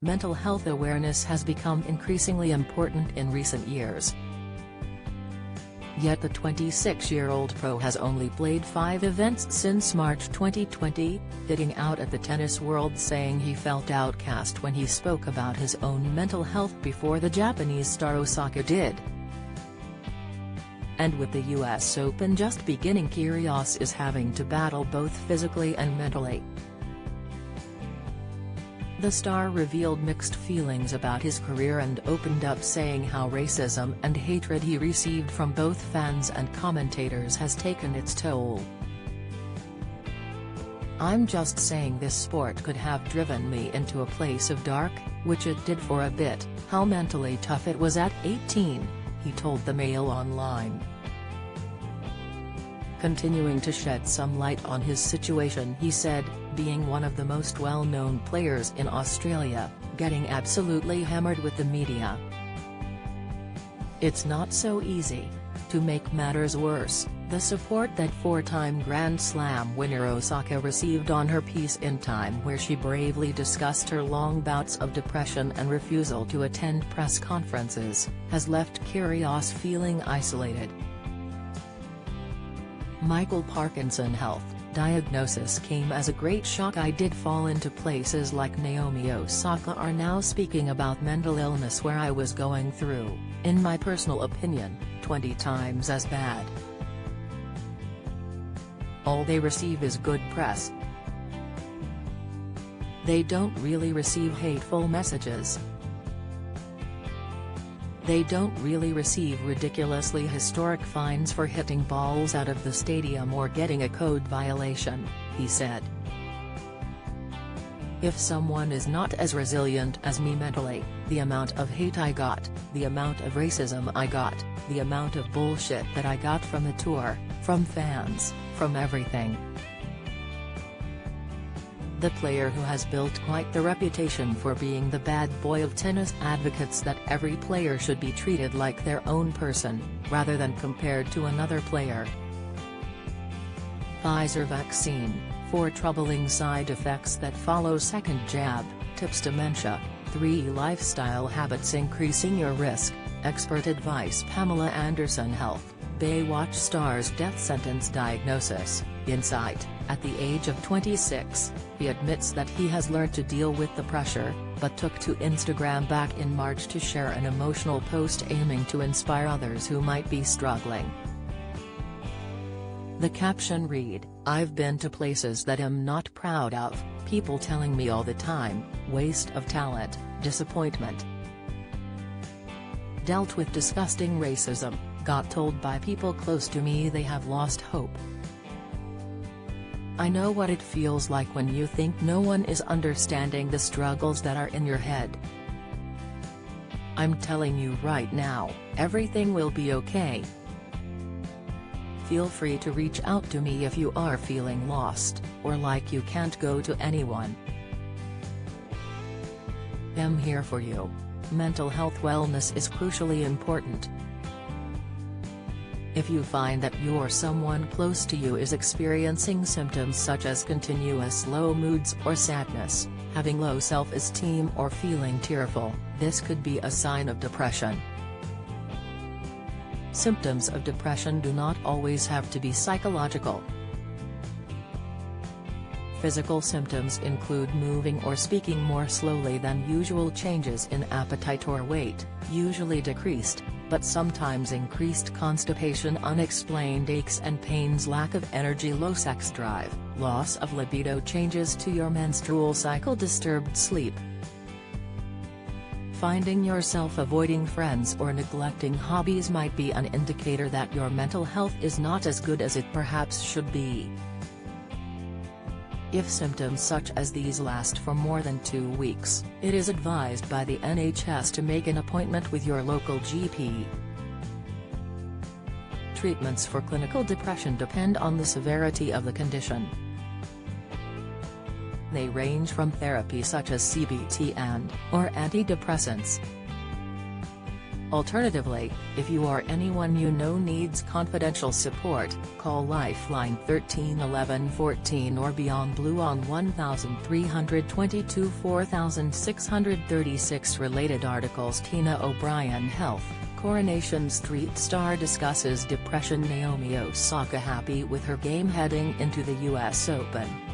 mental health awareness has become increasingly important in recent years. Yet the 26-year-old pro has only played 5 events since March 2020, hitting out at the tennis world saying he felt outcast when he spoke about his own mental health before the Japanese star Osaka did. And with the US Open just beginning, Kyrgios is having to battle both physically and mentally. The star revealed mixed feelings about his career and opened up saying how racism and hatred he received from both fans and commentators has taken its toll. "I'm just saying this sport could have driven me into a place of dark, which it did for a bit. How mentally tough it was at 18, he told the Mail Online. Continuing to shed some light on his situation, he said, "Being one of the most well-known players in Australia, getting absolutely hammered with the media. It's not so easy. To make matters worse, the support that 4-time Grand Slam winner Osaka received on her piece in Time, where she bravely discussed her long bouts of depression and refusal to attend press conferences, has left Kyrgios feeling isolated. Michael Parkinson health diagnosis came as a great shock. I did fall into places like Naomi Osaka are now speaking about mental illness where I was going through, in my personal opinion, 20 times as bad. All they receive is good press. They don't really receive hateful messages. They don't really receive ridiculously historic fines for hitting balls out of the stadium or getting a code violation," he said. "If someone is not as resilient as me mentally, the amount of hate I got, the amount of racism I got, the amount of bullshit that I got from the tour, from fans, from everything." The player, who has built quite the reputation for being the bad boy of tennis, advocates that every player should be treated like their own person, rather than compared to another player. Pfizer vaccine, 4 troubling side effects that follow second jab, tips dementia, 3 lifestyle habits increasing your risk, expert advice. Pamela Anderson health, Baywatch star's death sentence diagnosis, insight. At the age of 26, he admits that he has learned to deal with the pressure, but took to Instagram back in March to share an emotional post aiming to inspire others who might be struggling. The caption read, "I've been to places that I'm not proud of, people telling me all the time, waste of talent, disappointment. Dealt with disgusting racism, got told by people close to me they have lost hope. I know what it feels like when you think no one is understanding the struggles that are in your head. I'm telling you right now, everything will be okay. Feel free to reach out to me if you are feeling lost, or like you can't go to anyone. I'm here for you. Mental health wellness is crucially important. If you find that someone close to you is experiencing symptoms such as continuous low moods or sadness, having low self-esteem or feeling tearful, this could be a sign of depression. Symptoms of depression do not always have to be psychological. Physical symptoms include moving or speaking more slowly than usual, changes in appetite or weight, usually decreased, but sometimes increased constipation, unexplained aches and pains, lack of energy, low sex drive, loss of libido, changes to your menstrual cycle, disturbed sleep. Finding yourself avoiding friends or neglecting hobbies might be an indicator that your mental health is not as good as it perhaps should be. If symptoms such as these last for more than 2 weeks, it is advised by the NHS to make an appointment with your local GP. Treatments for clinical depression depend on the severity of the condition. They range from therapy such as CBT and/or antidepressants. Alternatively, if you or anyone you know needs confidential support, call Lifeline 13 11 14 or Beyond Blue on 1322 4636. Related articles: Tina O'Brien Health, Coronation Street star discusses depression. Naomi Osaka happy with her game heading into the US Open.